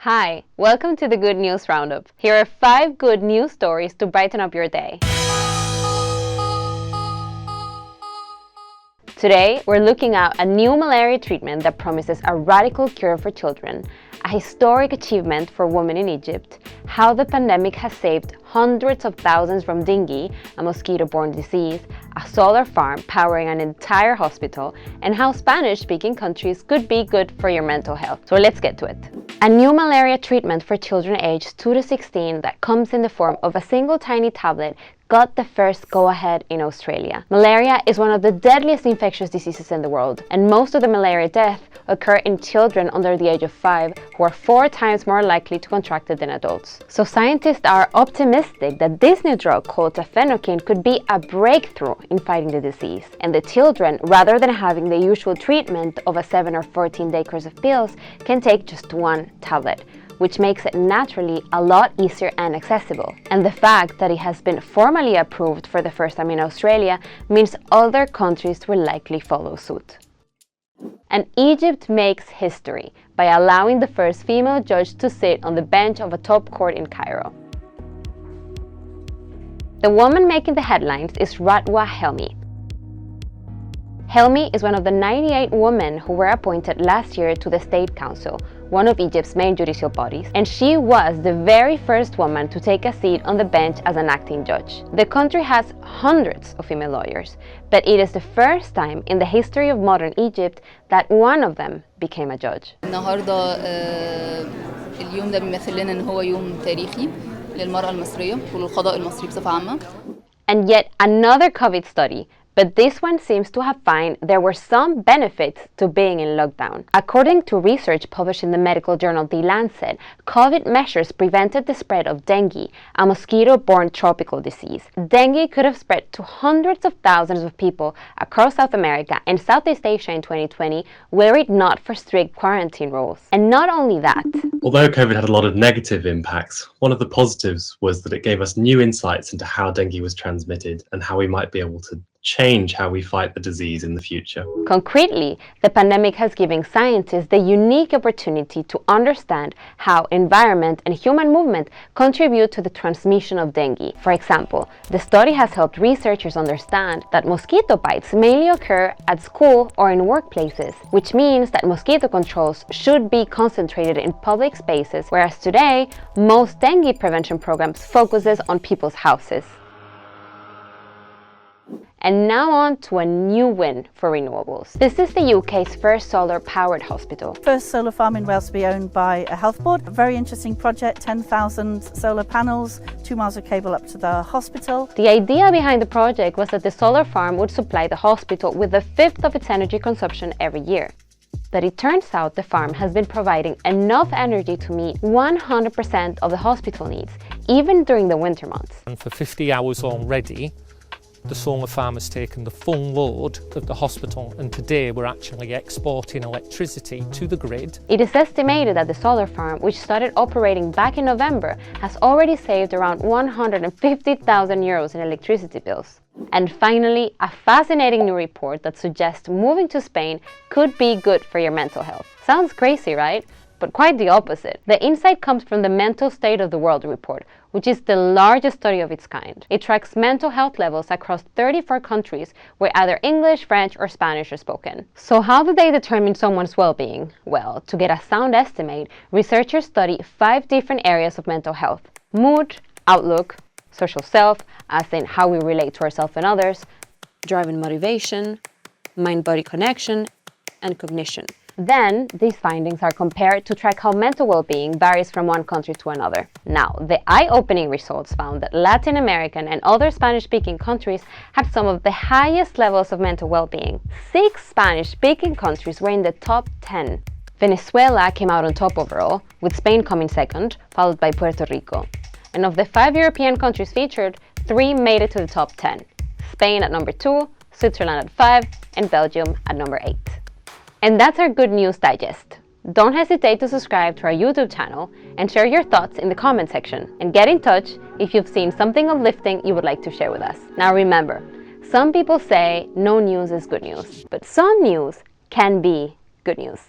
Hi, welcome to the Good News Roundup. Here are 5 good news stories to brighten up your day. Today, we're looking at a new malaria treatment that promises a radical cure for children, a historic achievement for women in Egypt, how the pandemic has saved hundreds of thousands from dengue, a mosquito-borne disease, a solar farm powering an entire hospital, and how Spanish-speaking countries could be good for your mental health. So let's get to it. A new malaria treatment for children aged 2 to 16 that comes in the form of a single tiny tablet got the first go-ahead in Australia. Malaria is one of the deadliest infectious diseases in the world, and most of the malaria deaths occur in children under the age of 5, who are 4 times more likely to contract it than adults. So scientists are optimistic that this new drug called tafenoquine could be a breakthrough in fighting the disease. And the children, rather than having the usual treatment of a 7 or 14-day course of pills, can take just 1 tablet, which makes it naturally a lot easier and accessible. And the fact that it has been formally approved for the first time in Australia means other countries will likely follow suit. And Egypt makes history by allowing the first female judge to sit on the bench of a top court in Cairo. The woman making the headlines is Radwa Helmi. Helmi is one of the 98 women who were appointed last year to the State Council, one of Egypt's main judicial bodies, and she was the very first woman to take a seat on the bench as an acting judge. The country has hundreds of female lawyers, but it is the first time in the history of modern Egypt that one of them became a judge. النهارده اليوم ده بيمثل لنا ان هو يوم تاريخي للمرأة المصرية وللقضاء المصري بصفة عامة. And yet another COVID study, but this one seems to have found there were some benefits to being in lockdown. According to research published in the medical journal The Lancet, COVID measures prevented the spread of dengue, a mosquito-borne tropical disease. Dengue could have spread to hundreds of thousands of people across South America and Southeast Asia in 2020 were it not for strict quarantine rules. And not only that. Although COVID had a lot of negative impacts, one of the positives was that it gave us new insights into how dengue was transmitted and how we might be able to change how we fight the disease in the future. Concretely, the pandemic has given scientists the unique opportunity to understand how environment and human movement contribute to the transmission of dengue. For example, the study has helped researchers understand that mosquito bites mainly occur at school or in workplaces, which means that mosquito controls should be concentrated in public spaces, whereas today, most dengue prevention programs focuses on people's houses. And now on to a new win for renewables. This is the UK's first solar-powered hospital. First solar farm in Wales to be owned by a health board. A very interesting project, 10,000 solar panels, 2 miles of cable up to the hospital. The idea behind the project was that the solar farm would supply the hospital with a fifth of its energy consumption every year. But it turns out the farm has been providing enough energy to meet 100% of the hospital needs, even during the winter months. And for 50 hours already, the solar farm has taken the full load of the hospital, and today we're actually exporting electricity to the grid. It is estimated that the solar farm, which started operating back in November, has already saved around 150,000 euros in electricity bills. And finally, a fascinating new report that suggests moving to Spain could be good for your mental health. Sounds crazy, right? But quite the opposite. The insight comes from the Mental State of the World report, which is the largest study of its kind. It tracks mental health levels across 34 countries where either English, French, or Spanish are spoken. So how do they determine someone's well-being? Well, to get a sound estimate, researchers study 5 different areas of mental health: mood, outlook, social self, as in how we relate to ourselves and others, drive and motivation, mind-body connection, and cognition. Then, these findings are compared to track how mental well-being varies from one country to another. Now, the eye-opening results found that Latin American and other Spanish-speaking countries had some of the highest levels of mental well-being. 6 Spanish-speaking countries were in the top 10. Venezuela came out on top overall, with Spain coming second, followed by Puerto Rico. And of the 5 European countries featured, 3 made it to the top 10. Spain at number 2, Switzerland at 5, and Belgium at number 8. And that's our Good News Digest. Don't hesitate to subscribe to our YouTube channel and share your thoughts in the comment section. And get in touch if you've seen something uplifting you would like to share with us. Now remember, some people say no news is good news, but some news can be good news.